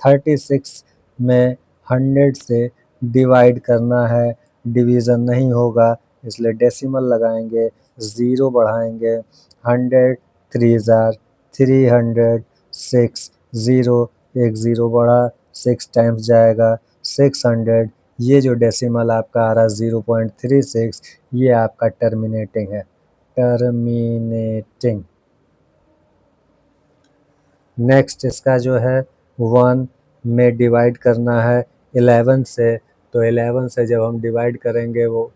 36 में 100 से डिवाइड करना है, डिवीज़न नहीं होगा इसलिए डेसिमल लगाएंगे, 0 बढ़ाएंगे, 100 3 ज़ार 300, 6 0 एक 0 बढ़ा, 6 टाइम्स जाएगा 600। ये जो डेसिमल आपका आ रहा 0.36 ये आपका टर्मिनेटिंग है, टर्मिनेटिंग। नेक्स्ट इसका जो है 1 में डिवाइड करना है 11 से, तो 11 से जब हम डिवाइड करेंगे वो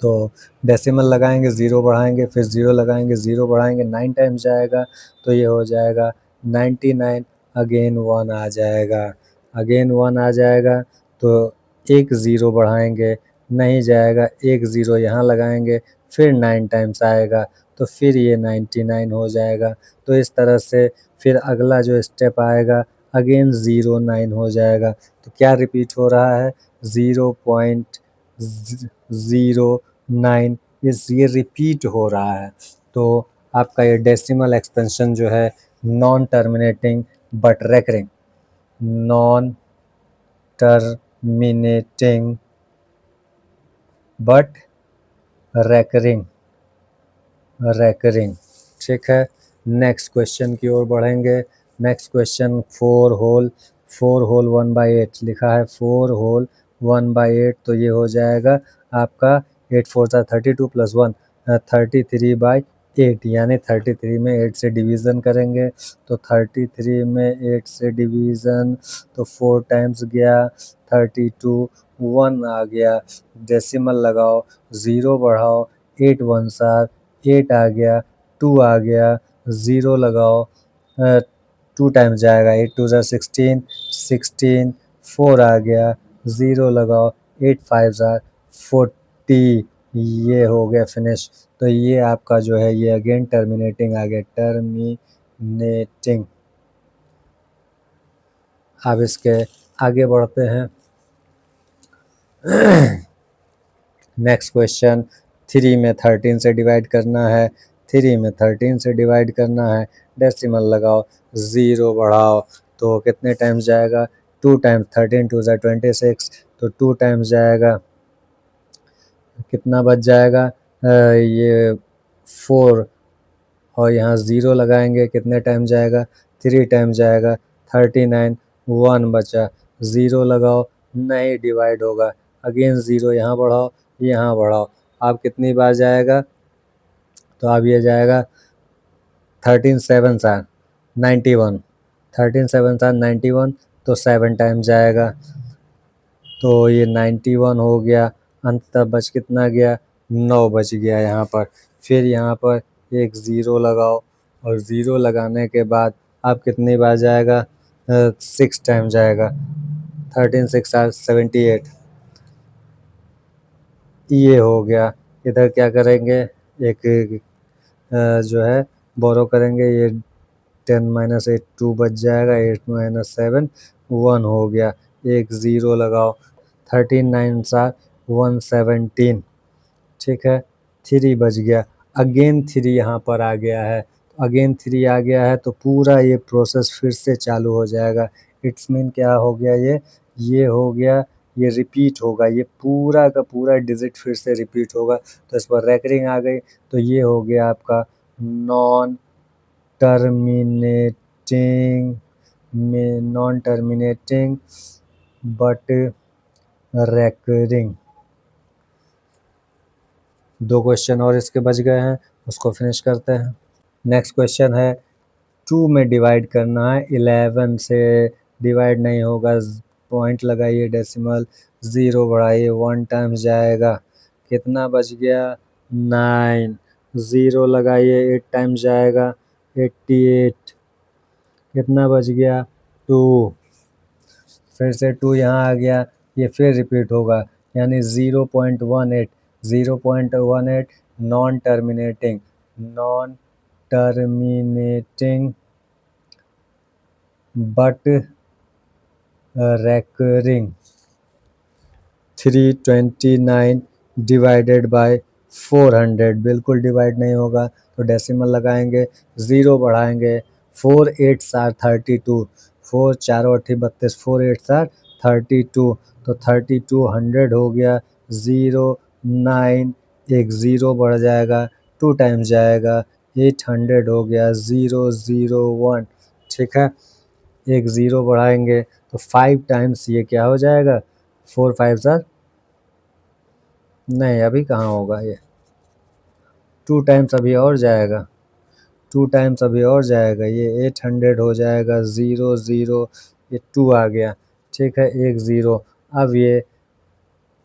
तो डेसिमल लगाएंगे, 0 बढ़ाएंगे, फिर 0 लगाएंगे, 0 बढ़ाएंगे, 9 टाइम्स जाएगा तो ये हो जाएगा 99, अगेन 1 आ जाएगा, अगेन 1 आ जाएगा तो एक 0 बढ़ाएंगे, नहीं जाएगा, एक 0 यहाँ लगाएंगे, फिर 9 टाइम्स आएगा तो फिर ये 99 हो जाएगा। तो इस तरह से फिर अगला जो स्टेप आएगा अगेन 09 हो जाएगा। तो क्या रिपीट हो रहा है 0.09 ये रिपीट हो रहा है। तो आपका ये डेसिमल एक्सपेंशन जो है non terminating but recurring, non terminating but recurring, recurring. ठीक है, नेक्स्ट क्वेश्चन की ओर बढ़ेंगे। नेक्स्ट क्वेश्चन 4 होल 1/8 लिखा है, 4 होल 1/8 तो ये हो जाएगा आपका 8 4 32 प्लस 1 33/8, यानी 33 में 8 से डिवीज़न करेंगे तो 33 में 8 से डिवीज़न तो 4 टाइम्स गया 32, 1 आ गया, डेसिमल लगाओ, 0 बढ़ाओ, 8 1 8 आ गया, 2 आ गया, 0 लगाओ, 2 टाइम्स जाएगा, 8 2 16, 16, 4 आ गया, 0 लगाओ, 8 5 40, ये हो गया फिनिश। तो ये आपका जो है ये अगेन टर्मिनेटिंग आ गया, टर्मिनेटिंग। अब इसके आगे बढ़ते हैं। नेक्स्ट क्वेश्चन 3 में 13 से डिवाइड करना है, 3 में 13 से डिवाइड करना है, डेसिमल लगाओ, 0 बढ़ाओ तो कितने टाइम्स जाएगा, 2 टाइम्स, 13 2 26 तो 2 टाइम्स जाएगा, कितना बच जाएगा ये 4 और यहाँ 0 लगाएंगे, कितने टाइम जाएगा, 3 टाइम जाएगा, 39, 1 बचा, 0 लगाओ, नहीं डिवाइड होगा, अगेन 0 यहाँ बढ़ाओ, यहाँ बढ़ाओ, अब कितनी बार जाएगा, तो अब ये जाएगा 13 7 91, 13 7 91 तो 7 टाइम जाएगा तो ये 91 हो गया, अंततः बच कितना गया, 9 बच गया यहाँ पर। फिर यहाँ पर एक 0 लगाओ और 0 लगाने के बाद अब कितनी बार जाएगा, 6 टाइम जाएगा, 13 6 78, ये हो गया। इधर क्या करेंगे, एक जो है बोरो करेंगे, ये 10 - 8 2 बच जाएगा, 8 - 7 1 हो गया, एक 0 लगाओ, 13 9 117, ठीक है, 3 बच गया, अगेन 3 यहाँ पर आ गया है, अगेन 3 आ गया है तो पूरा ये प्रोसेस फिर से चालू हो जाएगा। इट्स मीन क्या हो गया, ये हो गया, ये रिपीट होगा, ये पूरा का पूरा डिजिट फिर से रिपीट होगा। तो इस पर रेकरिंग आ गई, तो ये हो गया आपका नॉन टर्मिनेटिंग में non terminating but recurring. 2 question और इसके बच गए हैं, उसको फिनिश करते हैं। नेक्स्ट क्वेश्चन है 2 में डिवाइड करना है, 11 से डिवाइड नहीं होगा, पॉइंट लगाइए, डेसिमल, 0 बढ़ाइए, 1 टाइम्स जाएगा, कितना बच गया, 9, 0 लगाइए, 8 टाइम्स जाएगा, 88, कितना बच गया, 2, फिर से 2 यहाँ आ गया, ये फिर रिपीट होगा, यानी 0.18, 0.18 non terminating, non terminating but recurring. 329 divided by 400 बिल्कुल डिवाइड नहीं होगा, तो डेसिमल लगाएंगे, 0 बढ़ाएंगे, 4 8 32, 4 4 8 32, 4 8 32, तो 32 100 हो गया, 0 9 एक 0 बढ़ जाएगा, 2 टाइम्स जाएगा, 800 हो गया, 0 0 1, ठीक है। एक 0 बढ़ाएंगे तो 5 टाइम्स ये क्या हो जाएगा, 4 5 नहीं अभी कहाँ होगा ये, 2 टाइम्स अभी और जाएगा, 2 टाइम्स अभी और जाएगा, ये 800 हो जाएगा, 0 0 ये 2 आ गया, ठीक है, एक 0। अब ये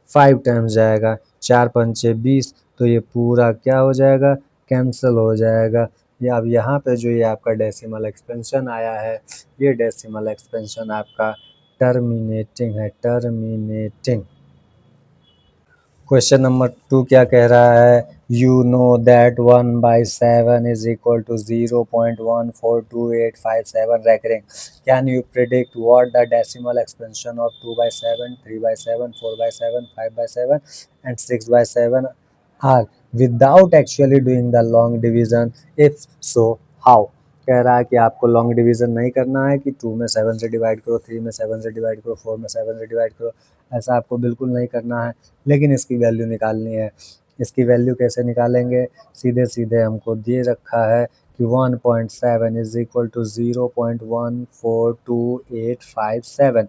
5 टाइम्स जाएगा, 4 पंचे 20, तो ये पूरा क्या हो जाएगा, कैंसिल हो जाएगा। ये अब यहाँ पे जो ये आपका डेसिमल एक्सपेंशन आया है, ये डेसिमल एक्सपेंशन आपका टर्मिनेटिंग है, टर्मिनेटिंग। क्वेश्चन नंबर 2 क्या कह रहा है, you know that 1/7 is equal to 0.142857 recurring. Can you predict what the decimal expansion of 2/7, 3/7, 4/7, 5/7 and 6/7 are without actually doing the long division? If so, how? कह रहा है कि आपको लॉन्ग डिवीजन नहीं करना है कि 2 में 7 से डिवाइड करो, 3 में 7 से डिवाइड करो, 4 में 7 से डिवाइड करो, ऐसा आपको बिल्कुल नहीं करना है, लेकिन इसकी वैल्यू निकालनी है। इसकी वैल्यू कैसे निकालेंगे, सीधे सीधे हमको दिए रखा है कि 1.7 इज इक्वल टू 0.142857,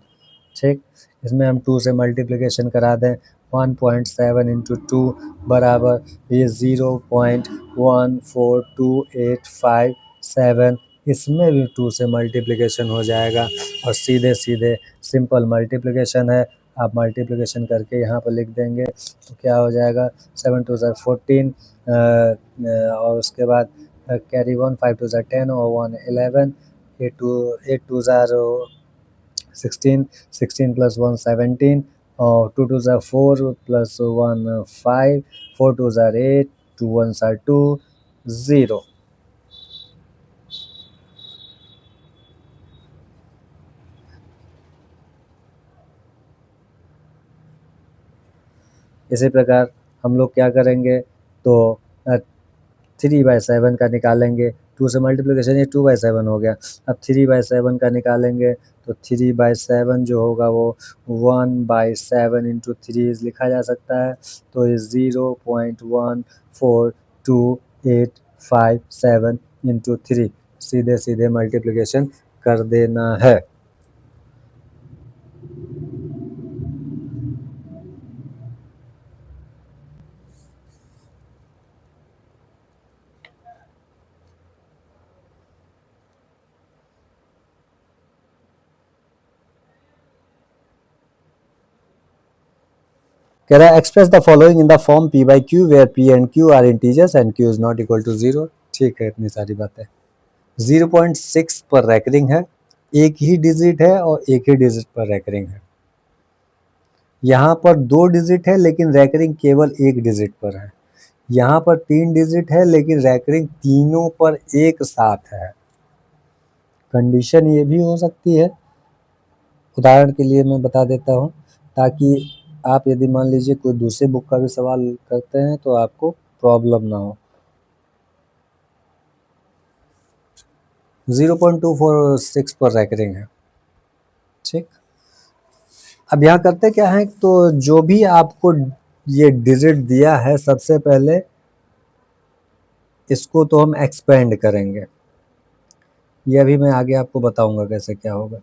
ठीक। इसमें हम 2 से मल्टीप्लिकेशन करा दें, 1.7 इंटू 2 बराबर ये 0.142857, इसमें भी 2 से मल्टीप्लिकेशन हो जाएगा और सीधे सीधे सिंपल मल्टीप्लिकेशन है, आप मल्टीप्लिकेशन करके यहाँ पर लिख देंगे तो क्या हो जाएगा, 7 2 14 और उसके बाद कैरी 1, 5 2 10 और 1 11, 8 2 16, 16 प्लस 1 17 और 2 2 4 प्लस 1 5, 4 2 8, 2 1 2 0। इसी प्रकार हम लोग क्या करेंगे, तो 3/7 का निकालेंगे, 2 से मल्टीप्लिकेशन, ये 2/7 हो गया। अब 3/7 का निकालेंगे तो 3/7 जो होगा वो 1/7 इंटू 3 लिखा जा सकता है, तो ये 0.14287 इंटू 3 सीधे सीधे मल्टीप्लिकेशन कर देना है। कह रहा है express the following in the form p by q where p and q are integers and q is not equal to 0। ठीक है, इतनी सारी बातें। 0.6 पर रैकरिंग है, एक ही डिजिट है और एक ही डिजिट पर रैकरिंग है। यहाँ पर 2 डिजिट है लेकिन रैकरिंग केवल एक डिजिट पर है। यहाँ पर 3 डिजिट है लेकिन रैकरिंग तीनों पर एक साथ है। कंडीशन ये भी हो सकती है, उदाहरण के लिए मैं बता देता हूँ, ताकि आप यदि मान लीजिए कोई दूसरे बुक का भी सवाल करते हैं तो आपको प्रॉब्लम ना हो। 0.246 पर रैकरिंग है, ठीक। अब यहाँ करते क्या है, तो जो भी आपको ये डिजिट दिया है सबसे पहले इसको तो हम एक्सपेंड करेंगे, ये अभी मैं आगे आपको बताऊंगा कैसे क्या होगा।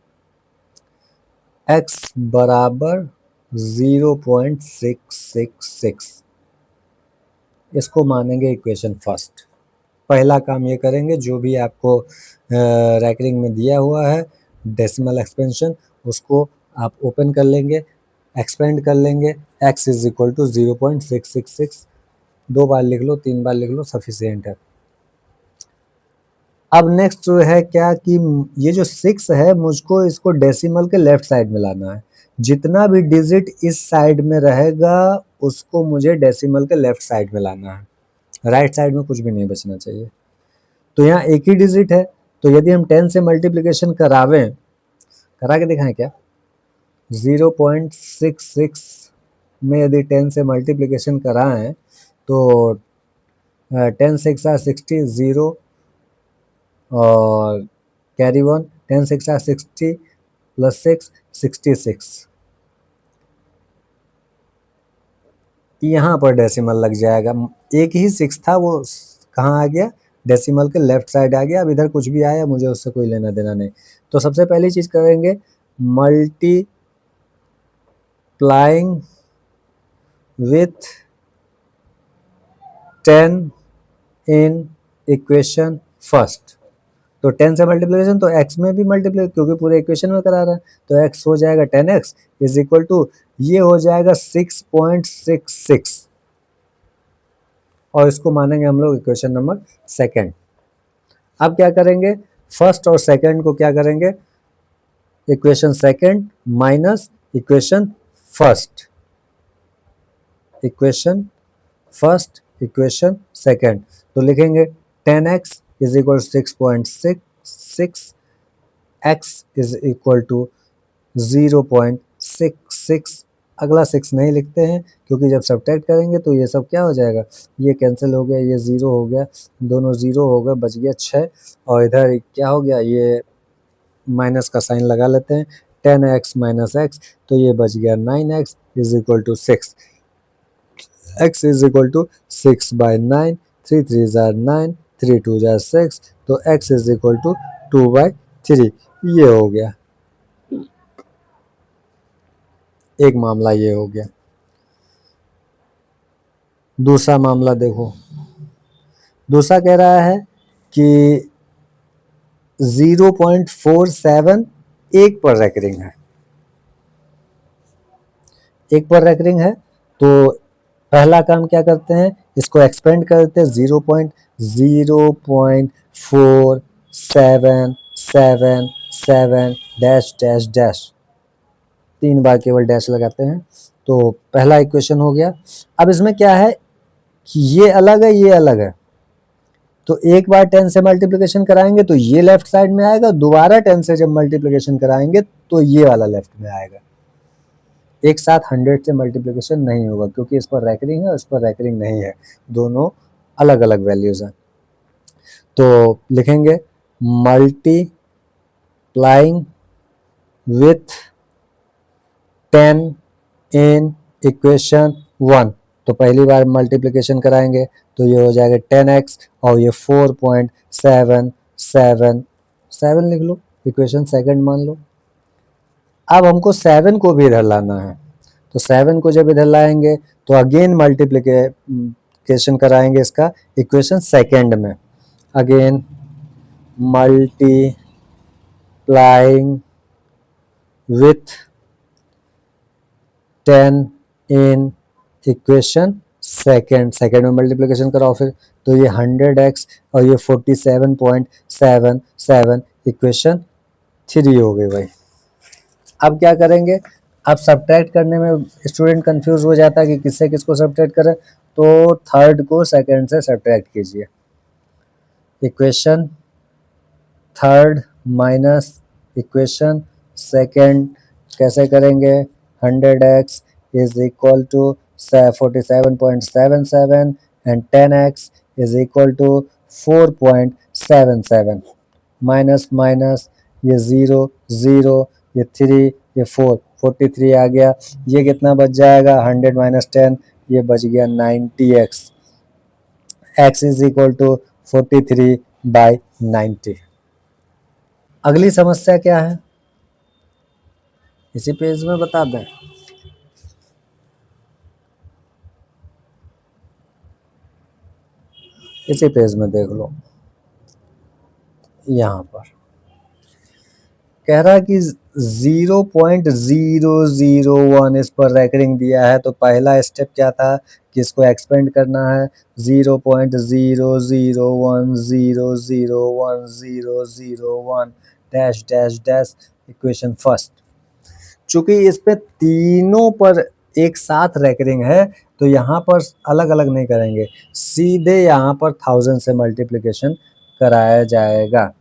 x बराबर 0.666, इसको मानेंगे इक्वेशन फर्स्ट। पहला काम ये करेंगे, जो भी आपको रैकरिंग में दिया हुआ है डेसिमल एक्सपेंशन, उसको आप ओपन कर लेंगे, एक्सपेंड कर लेंगे, x इज इक्वल टू 0.666, 2 बार लिख लो, 3 बार लिख लो, सफिशिएंट है। अब नेक्स्ट जो है क्या कि ये जो 6 है मुझको इसको डेसिमल के लेफ्ट साइड में लाना है। जितना भी डिजिट इस साइड में रहेगा उसको मुझे डेसिमल के लेफ्ट साइड में लाना है, राइट साइड में कुछ भी नहीं बचना चाहिए। तो यहाँ एक ही डिजिट है, तो यदि हम 10 से मल्टीप्लिकेशन करावें, करा के दिखाएं क्या, 0.66 में यदि 10 से मल्टीप्लिकेशन कराएं तो 10 6 60, 0 और कैरी 1, 10 6 60 प्लस 6 66। यहाँ पर डेसिमल लग जाएगा, एक ही 6 था वो कहाँ आ गया, डेसिमल के लेफ्ट साइड आ गया। अब इधर कुछ भी आया मुझे उससे कोई लेना देना नहीं। तो सबसे पहली चीज करेंगे multiplying with 10 in equation first. तो 10 से मल्टीप्लिकेशन तो x में भी मल्टीप्लाई, क्योंकि पूरे इक्वेशन में करा रहा है, तो x हो जाएगा 10x इज इक्वल टू, ये हो जाएगा 6.66, और इसको मानेंगे हम लोग इक्वेशन नंबर सेकंड। अब क्या करेंगे, फर्स्ट और सेकंड को क्या करेंगे, equation second minus equation first, equation first equation second. तो लिखेंगे 10x is equal 6.66, x is equal to 0.66। अगला 6 नहीं लिखते हैं क्योंकि जब सब्ट्रैक्ट करेंगे तो ये सब क्या हो जाएगा, ये कैंसिल हो गया, ये 0 हो गया, दोनों 0 हो गए, बच गया 6, और इधर क्या हो गया, ये माइनस का साइन लगा लेते हैं, 10x माइनस एक्स, तो ये बच गया 9x is equal to 6, x is equal to 6/9, 3 3 जार 9, 3 2 जार 6, तो x इज इक्वल टू 2/3। ये हो गया एक मामला, ये हो गया। दूसरा मामला देखो, दूसरा कह रहा है कि 0.47 एक पर रैकरिंग है, एक पर रैकरिंग है। तो पहला काम क्या करते हैं, इसको एक्सपेंड करते हैं, 0.04777 डैश डैश डैश, 3 बार केवल डैश लगाते हैं। तो पहला इक्वेशन हो गया। अब इसमें क्या है कि ये अलग है, ये अलग है, तो एक बार 10 से मल्टीप्लिकेशन कराएंगे तो ये लेफ्ट साइड में आएगा, दोबारा 10 से जब मल्टीप्लिकेशन कराएंगे तो ये वाला लेफ्ट में आएगा। एक साथ 100 से मल्टीप्लिकेशन नहीं होगा क्योंकि इस पर रैकरिंग है, उस पर रैकरिंग नहीं है, दोनों अलग अलग वैल्यूज हैं। तो लिखेंगे मल्टीप्लाइंग विथ 10 इन इक्वेशन 1। तो पहली बार मल्टीप्लिकेशन कराएंगे तो ये हो जाएगा 10x, और ये 4.777 लिख लो, इक्वेशन सेकंड मान लो। अब हमको 7 को भी इधर लाना है, तो 7 को जब इधर लाएंगे तो अगेन मल्टीप्लिकेशन कराएंगे इसका इक्वेशन सेकंड में, again multiplying with 10 in equation second, second में मल्टीप्लिकेशन कराओ फिर, तो ये 100x और ये 47.77 इक्वेशन 3 हो गई भाई। अब क्या करेंगे, अब सब्ट्रैक्ट करने में स्टूडेंट कंफ्यूज हो जाता है कि किससे किसको सब्ट्रैक्ट करें, तो थर्ड को सेकंड से सब्ट्रैक्ट कीजिए, equation third minus equation second कैसे करेंगे, 100x is equal to 47.77 and 10x is equal to 4.77, minus minus ये 0 0, ये 3, ये 4, 43 आ गया, ये कितना बच जाएगा, 100 माइनस 10, ये बच गया 90x, x is equal to 43/90। अगली समस्या क्या है, इसी पेज में बता दें, इसी पेज में देख लो, यहाँ पर कह रहा है कि 0.001 इस पर रैकरिंग दिया है। तो पहला स्टेप क्या था कि इसको एक्सपेंड करना है, 0.001001001 dash dash dash equation first. चूंकि इस पे तीनों पर एक साथ रैकरिंग है तो यहाँ पर अलग अलग नहीं करेंगे, सीधे यहाँ पर 1000 से मल्टीप्लिकेशन कराया जाएगा।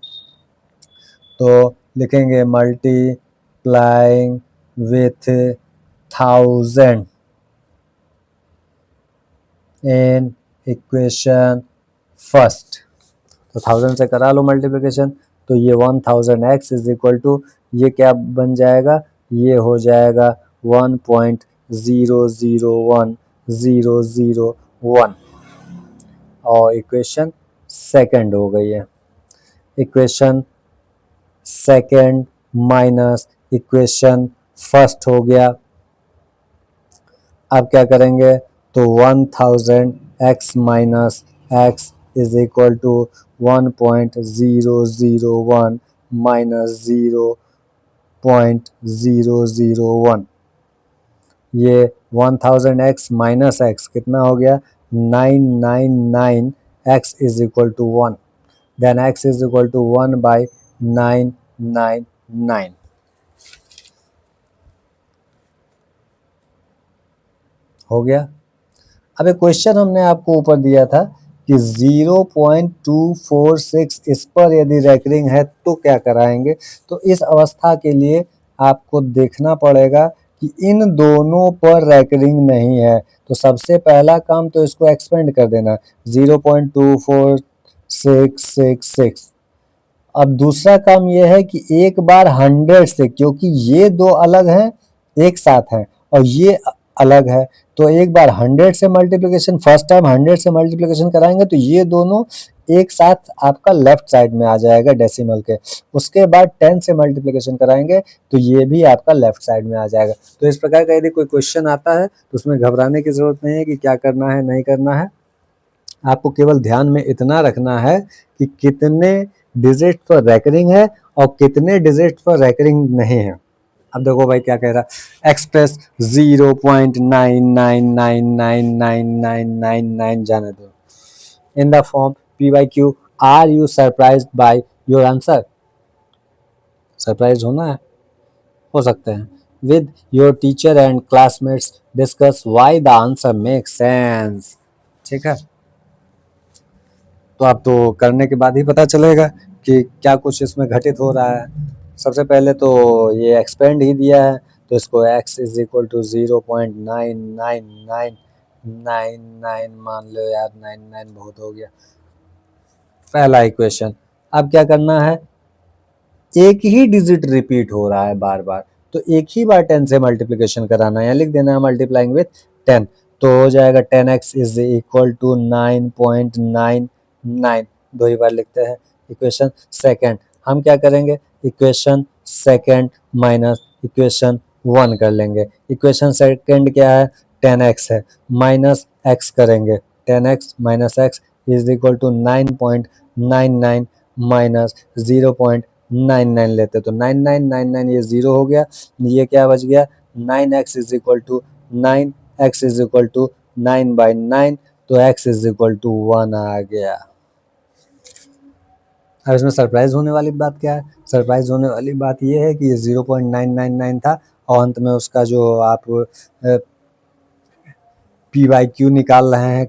तो लिखेंगे multiplying with 1000 in equation first. तो 1000 से करा लो मल्टीप्लिकेशन, तो ये 1000x इज इक्वल टू ये क्या बन जाएगा, ये हो जाएगा 1.001001 और इक्वेशन सेकंड हो गई है। Equation second minus equation first हो गया। अब क्या करेंगे, तो 1000x minus x is equal to 1.001 minus 0.001। ये 1000x माइनस x कितना हो गया, 999x is equal to 1, then x is equal to 1/999 हो गया। अब एक क्वेश्चन हमने आपको ऊपर दिया था कि 0.246 इस पर यदि रैकरिंग है तो क्या कराएंगे। तो इस अवस्था के लिए आपको देखना पड़ेगा कि इन दोनों पर रैकरिंग नहीं है। तो सबसे पहला काम तो इसको एक्सपेंड कर देना 0.24666। अब दूसरा काम यह है कि एक बार 100 से, क्योंकि ये दो अलग हैं एक साथ हैं और ये अलग है, तो एक बार 100 से मल्टीप्लिकेशन, फर्स्ट टाइम 100 से मल्टीप्लिकेशन कराएंगे तो ये दोनों एक साथ आपका लेफ्ट साइड में आ जाएगा डेसिमल के। उसके बाद 10 से मल्टीप्लिकेशन कराएंगे तो ये भी आपका लेफ्ट साइड में आ जाएगा। तो इस प्रकार का यदि कोई क्वेश्चन आता है तो उसमें घबराने की जरूरत नहीं है कि क्या करना है नहीं करना है। आपको केवल ध्यान में इतना रखना है कि कितने डिजिट पर रैकरिंग है और कितने डिजिट पर रैकरिंग नहीं है। अब देखो भाई क्या कह रहा है, एक्सप्रेस 0.99999999 जाने दो in the form p by q. Are you surprised by your answer, surprise होना है, हो सकते हैं। With your teacher and classmates discuss why the answer make sense. ठीक है, तो आप तो करने के बाद ही पता चलेगा कि क्या कुछ इसमें घटित हो रहा है। सबसे पहले तो ये एक्सपेंड ही दिया है, तो इसको x इज इक्वल टू 0.99999 मान लो यार, 99 बहुत हो गया पहला इक्वेशन। अब क्या करना है, एक ही डिजिट रिपीट हो रहा है बार बार, तो एक ही बार 10 से मल्टीप्लिकेशन कराना है, यहाँ लिख देना है मल्टीप्लाइंग विथ 10, तो हो जाएगा 10x इज इक्वल टू 9.99, दो ही बार लिखते हैं। इक्वेशन सेकंड हम क्या करेंगे, इक्वेशन सेकंड माइनस इक्वेशन 1 कर लेंगे। इक्वेशन सेकंड क्या है, 10x है, माइनस x करेंगे, 10x minus x is equal to 9.99 minus 0.99 लेते तो 9999 ये 0 हो गया, ये क्या बच गया 9x is equal to 9x is equal to 9/9, तो x इज इक्वल टू 1 आ गया। अब इसमें सरप्राइज होने वाली बात क्या है, सरप्राइज होने वाली बात ये है कि ये 0.999 था और अंत में उसका जो आप पी वाई क्यू निकाल रहे हैं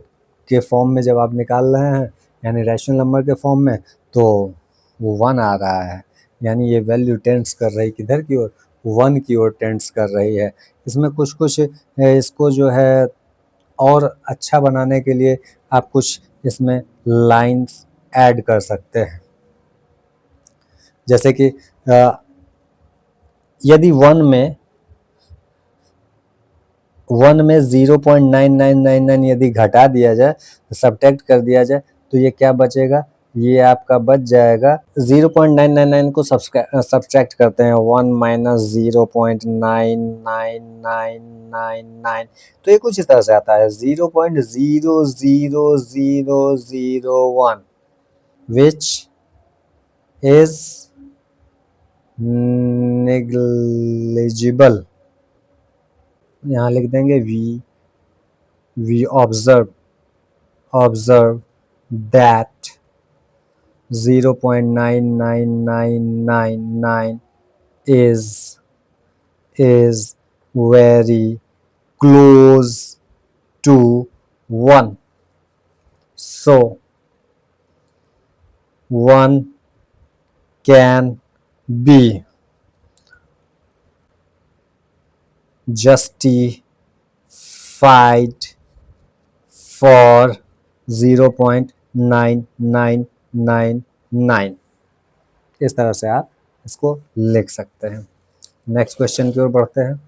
के फॉर्म में, जब आप निकाल रहे हैं यानी रैशनल नंबर के फॉर्म में, तो वो 1 आ रहा है, यानी ये वैल्यू टेंड्स कर रही किधर की ओर, 1 की ओर टेंड्स कर रही है। इसमें कुछ कुछ इसको जो है और अच्छा बनाने के लिए आप कुछ इसमें लाइंस ऐड कर सकते हैं, जैसे कि यदि 1 में 0.9999 यदि घटा दिया जाए, सब्ट्रैक्ट कर दिया जाए, तो ये क्या बचेगा, ये आपका बच जाएगा 0.999 को सब्ट्रैक्ट करते हैं 1 माइनस 0.99999, तो ये कुछ इस तरह से आता है 0.00001 विच इज नेग्लिजिबल। यहाँ लिख देंगे we observe that 0.99999 is very close to 1, so 1 can be justified for 0.99999। इस तरह से आप इसको लिख सकते हैं। नेक्स्ट क्वेश्चन की ओर बढ़ते हैं।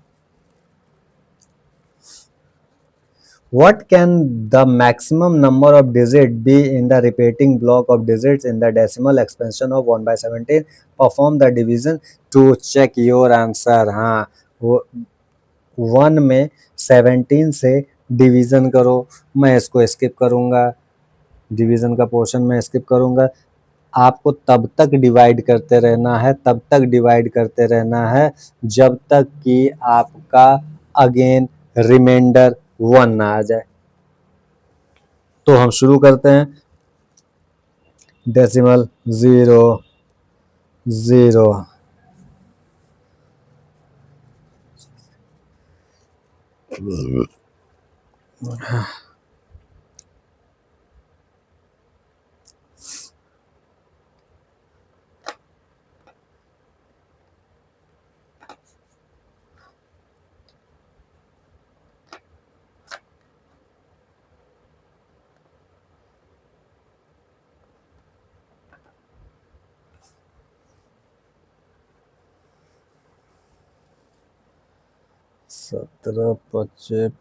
What can the maximum number of digits be in the repeating block of digits in the decimal expansion of 1/17? Perform the division to check your answer। हाँ, वो 1 में 17 से डिवीजन करो। मैं इसको स्किप करूंगा, डिवीजन का पोर्शन में स्किप करूंगा। आपको तब तक डिवाइड करते रहना है, तब तक डिवाइड करते रहना है जब तक कि आपका अगेन रिमाइंडर 1 ना आ जाए। तो हम शुरू करते हैं। डेसिमल 0 0 17 25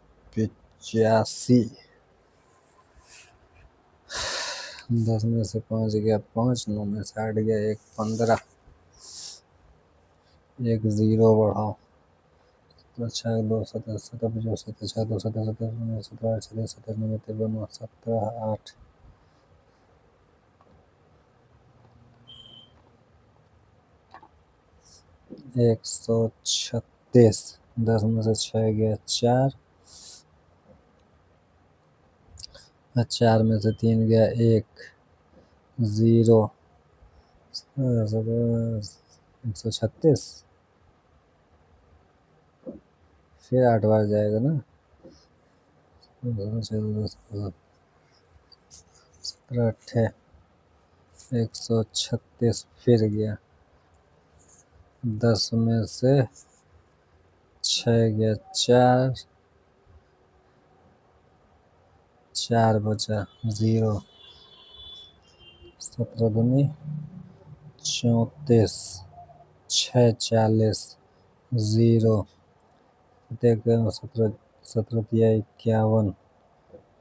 85। 10 में से 5 गया 5, 9 में से 8 गया 1, 15, 1 0 बढ़ाओ। 6 2 17 17 5 7 6 2 17 17 9 17 8 6 17 9 53 17 8 136। 10 में से 6 गया 4, 4 में से 3 गया 1 0। 136 फिर 8 बार जाएगा ना। 17 8 136 फिर गया। 10 में से 6 गया 4, 4 बचा 0। 17 दूनी 34, 6 40 0। 17 17 दिया 51,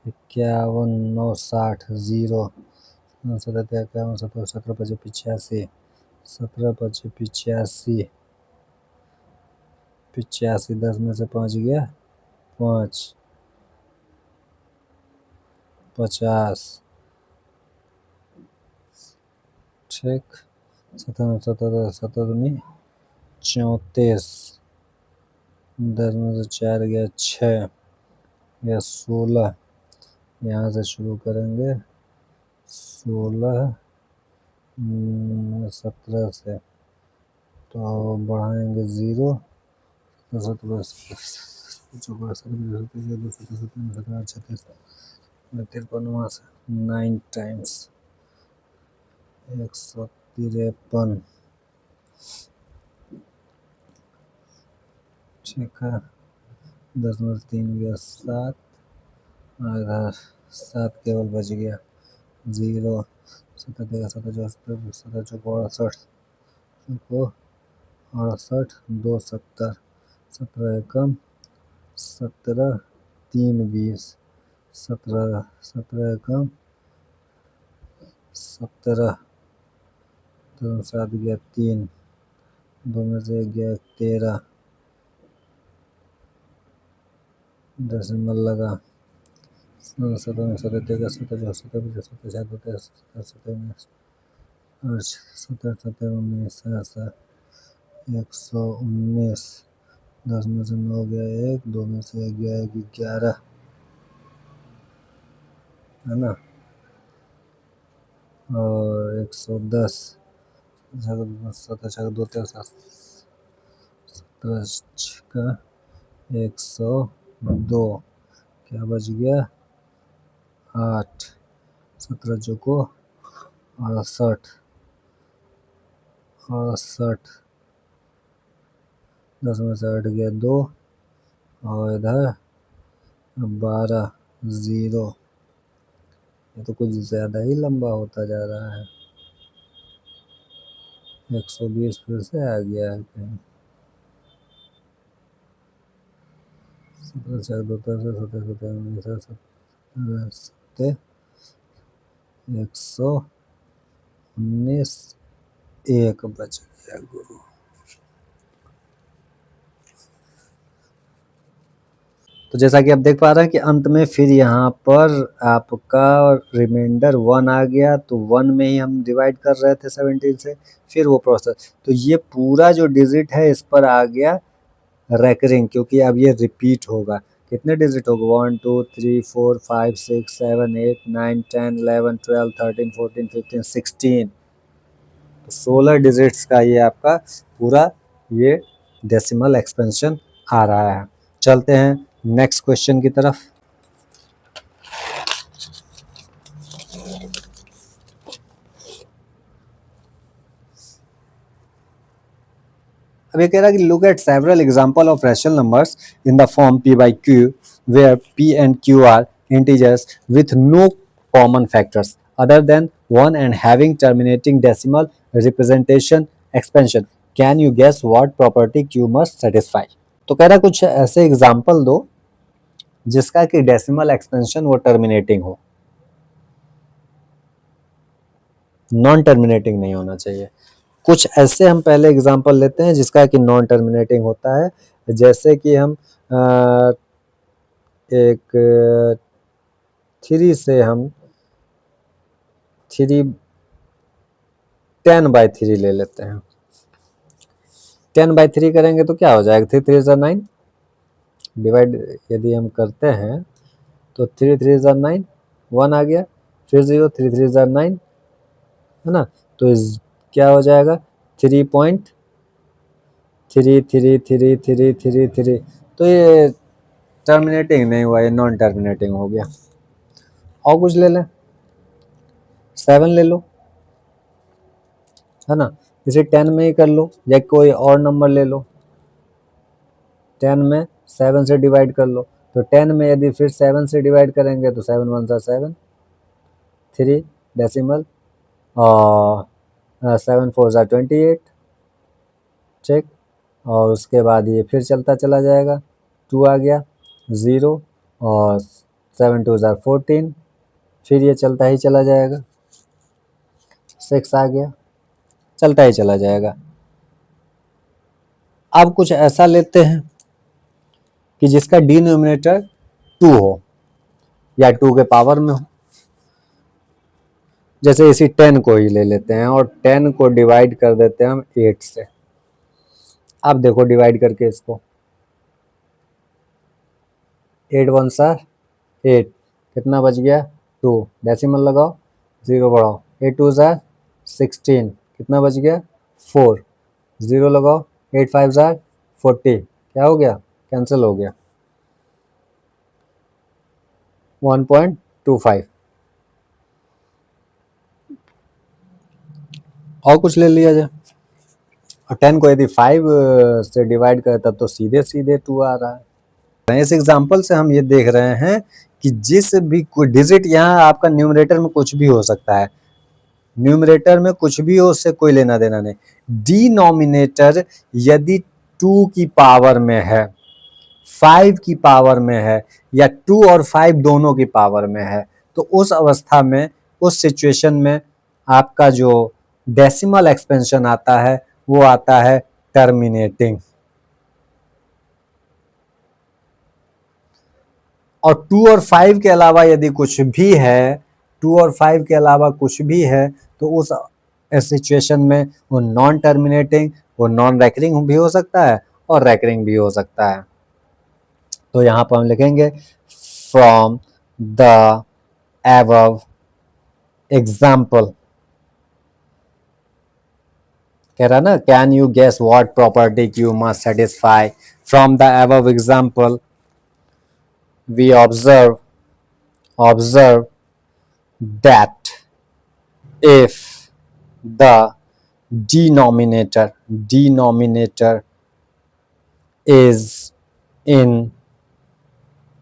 51 9 60 0। 17 दिया 51 17 17 5 85, 17 5 85 85। 10 में से 5 गया 5, 50 ठीक। 17 17 17 दूनी 34। 10 में से 4 गया 6 या 16। यहाँ से शुरू करेंगे 16 17 से, तो बढ़ाएंगे 0। 9 टाइम्स 153। ठीक है। 10 में 3 गया 7, और इधर 7 केवल बच गया 0। 7 देगा 7 जो 7 जो 68 को 68 2 70। 17 एकम 17 3 20। 17 17 एकम 17। 2 7 गया 3, 2 में से 1 गया 13। डेसिमल लगा 17 में 7 देगा 7 जो 7 बचा 7 7 होता है 7 7 19 7 7 19 119। 10 में से 9 गया 1, 2 में से 1 गया 11, है ना। और 110 7 6 2 13 17 का 102। क्या बच गया 8। 17 जो को 68 68। 10 में से 8 गया 2, और इधर 12 0। ये तो कुछ ज़्यादा ही लंबा होता जा रहा है। 120 फिर से आ गया है कहीं। 119 एक बच गया गुरु। तो जैसा कि आप देख पा रहे हैं कि अंत में फिर यहाँ पर आपका रिमाइंडर 1 आ गया, तो 1 में ही हम डिवाइड कर रहे थे 17 से, फिर वो प्रोसेस, तो ये पूरा जो डिजिट है इस पर आ गया रेकरिंग, क्योंकि अब ये रिपीट होगा। कितने डिजिट होगा? 1 2 3 4 5 6 7 8 9 10 11 12 13 14 15 16, तो 16 डिजिट्स का ये आपका पूरा ये डेसिमल एक्सपेंशन आ रहा है। चलते हैं नेक्स्ट क्वेश्चन की तरफ। अब ये कह रहा है कि look at several example of rational numbers in the form p by q where p and q are integers with no common factors other than 1 and having terminating decimal representation expansion. Can you guess what property q must satisfy? तो कह रहा है कुछ ऐसे example दो जिसका कि decimal expansion वो टर्मिनेटिंग हो, नॉन टर्मिनेटिंग नहीं होना चाहिए। कुछ ऐसे हम पहले एग्जांपल लेते हैं जिसका कि नॉन टर्मिनेटिंग होता है, जैसे कि हम एक 3 से हम 10/3 ले लेते हैं। 10/3 करेंगे तो क्या हो जाएगा? 3 3 9, डिवाइड यदि हम करते हैं तो 3 3 9, 1 आ गया, फिर 0, 3 3 9, है ना, तो क्या हो जाएगा? 3.333333, तो ये टर्मिनेटिंग नहीं हुआ, ये नॉन टर्मिनेटिंग हो गया। और कुछ ले लें, 7 ले लो, है ना, इसे 10 में ही कर लो या कोई और नंबर ले लो, 10 में 7 से डिवाइड कर लो, तो 10 में यदि फिर 7 से डिवाइड करेंगे तो 7 1 7, 3 डेसिमल, और 7 4 28, ठीक, और उसके बाद ये फिर चलता चला जाएगा, 2 आ गया, 0, और 7 2 14, फिर ये चलता ही चला जाएगा, 6 आ गया, चलता ही चला जाएगा। अब कुछ ऐसा लेते हैं कि जिसका डिनोमिनेटर 2 हो या 2 के पावर में हो, जैसे इसी 10 को ही ले लेते हैं और 10 को डिवाइड कर देते हैं हम 8 से। अब देखो डिवाइड करके इसको, 8 1 8, कितना बच गया? 2, डेसिमल लगाओ, 0 बढ़ाओ, 8 2 16, कितना बच गया? 4, 0 लगाओ, 8 5 40, क्या हो गया? कैंसिल हो गया, 1.25। और कुछ ले लिया जाए, और 10 को यदि 5 से डिवाइड करें तब तो सीधे सीधे 2 आ रहा है। इस एग्जांपल से हम ये देख रहे हैं कि जिस भी कोई डिजिट, यहाँ आपका न्यूमरेटर में कुछ भी हो सकता है, न्यूमरेटर में कुछ भी हो, उससे कोई लेना देना नहीं। डिनोमिनेटर यदि 2 की पावर में है, 5 की पावर में है, या 2 और 5 दोनों की पावर में है, तो उस अवस्था में, उस सिचुएशन में आपका जो डेसिमल एक्सपेंशन आता है वो आता है टर्मिनेटिंग। और 2 और 5 के अलावा यदि कुछ भी है, 2 और 5 के अलावा कुछ भी है, तो उस सिचुएशन में वो नॉन टर्मिनेटिंग, वो नॉन रैकरिंग भी हो सकता है और रैकरिंग भी हो सकता है। तो यहाँ पर हम लिखेंगे फ्रॉम द एबव एग्जाम्पल, कह रहा ना, can you guess what property q must satisfy from the above example we observe that if the denominator is in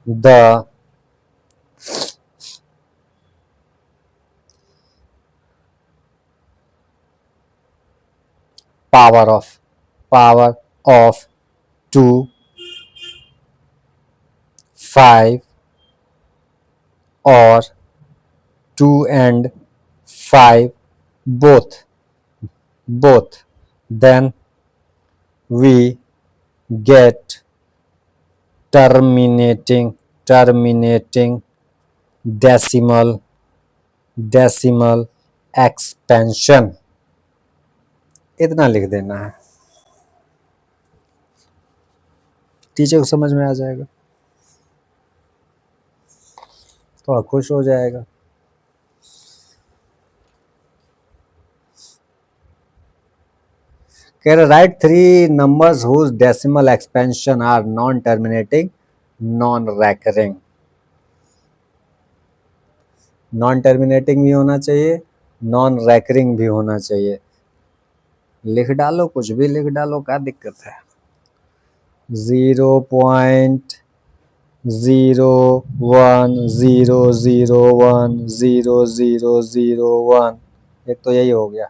the power of 2, 5 or 2 and 5 both, then we get terminating decimal expansion. इतना लिख देना है, teacher को समझ में आ जाएगा, थोड़ा खुश हो जाएगा. कह रहे right 3 numbers whose decimal expansion are non-terminating, non-recurring. non-terminating भी होना चाहिए, non-recurring भी होना चाहिए. लिख डालो, कुछ भी लिख डालो, क्या दिक्कत है. 0.010010001, एक तो यही हो गया.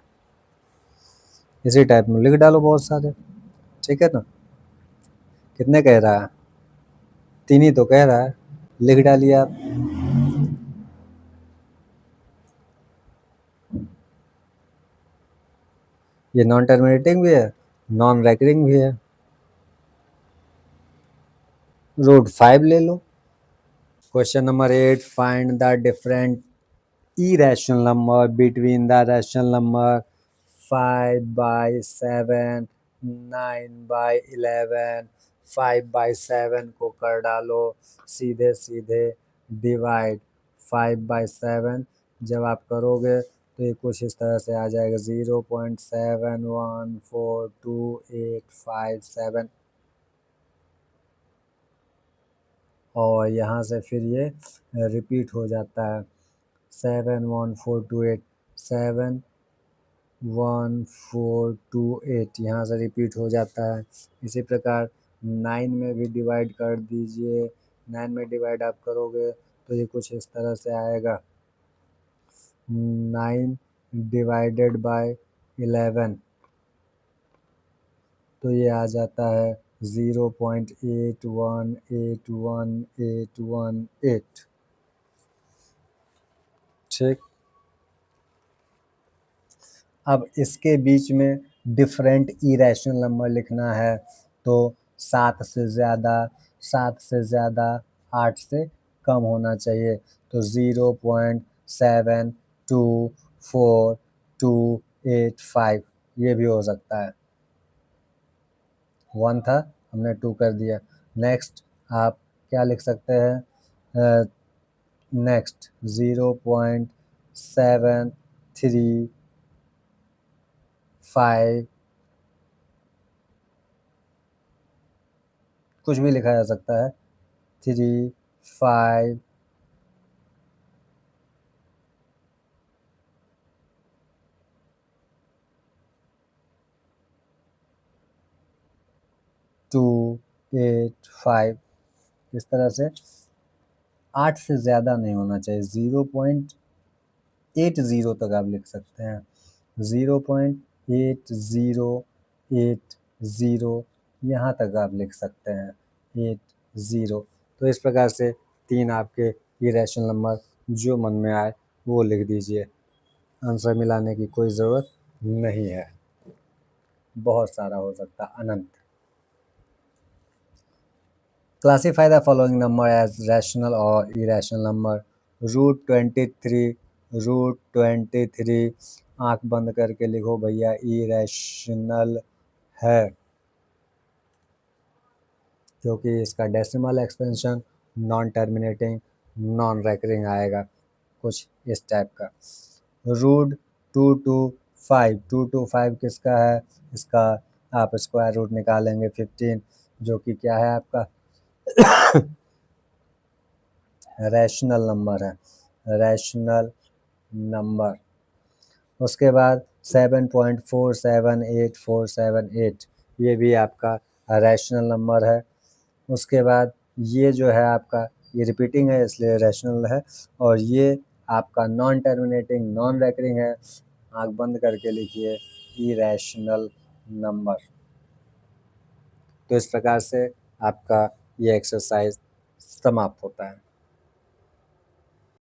इसी टाइप में लिख डालो बहुत सारे, ठीक है ना. कितने कह रहा है, 3 ही तो कह रहा है, लिख डालिए आप. ये नॉन टर्मिनेटिंग भी है, नॉन रेकरिंग भी है. √5 ले लो. Question number 8, find the different irrational number between the rational number 5/7, 9/11. 5/7 को कर डालो सीधे सीधे डिवाइड. 5/7 जब आप करोगे तो ये कुछ इस तरह से आ जाएगा, 0.714285 और यहाँ से फिर ये रिपीट हो जाता है 71428, 71428 यहाँ से रिपीट हो जाता है. इसी प्रकार 9 में भी डिवाइड कर दीजिए. 9 में डिवाइड आप करोगे तो ये कुछ इस तरह से आएगा, 9 डिवाइडेड बाय 11, तो ये आ जाता है 0.818818. ठीक. अब इसके बीच में डिफरेंट इरेशनल नंबर लिखना है तो 7 से ज़्यादा, 8 से कम होना चाहिए. तो 0.724285 ये भी हो सकता है. 1 था, हमने 2 कर दिया. नेक्स्ट आप क्या लिख सकते हैं, नेक्स्ट 0.735, कुछ भी लिखा जा सकता है, 35 285. इस तरह से 8 से ज़्यादा नहीं होना चाहिए. 0.80 तक आप लिख सकते हैं, 0.8080 यहाँ तक आप लिख सकते हैं, 80. तो इस प्रकार से 3 आपके इरेशनल नंबर जो मन में आए वो लिख दीजिए. आंसर मिलाने की कोई ज़रूरत नहीं है, बहुत सारा हो सकता, अनंत. Classify the following number as rational or irrational number. √23, √23 आंख बंद करके लिखो भैया, irrational है क्योंकि इसका decimal expansion non terminating, non recurring आएगा, कुछ इस टाइप का. √225, 225 किसका है, इसका आप स्क्वायर रूट निकालेंगे 15, जो कि क्या है आपका रैशनल नंबर है, रैशनल नंबर. उसके बाद 7.478478 ये भी आपका रैशनल नंबर है. उसके बाद ये जो है आपका, ये रिपीटिंग है इसलिए रैशनल है, और ये आपका नॉन टर्मिनेटिंग, नॉन रेकरिंग है. आंख बंद करके लिखिए, इरेशनल नंबर। तो इस प्रकार से आपका ये एक्सरसाइज समाप्त होता है।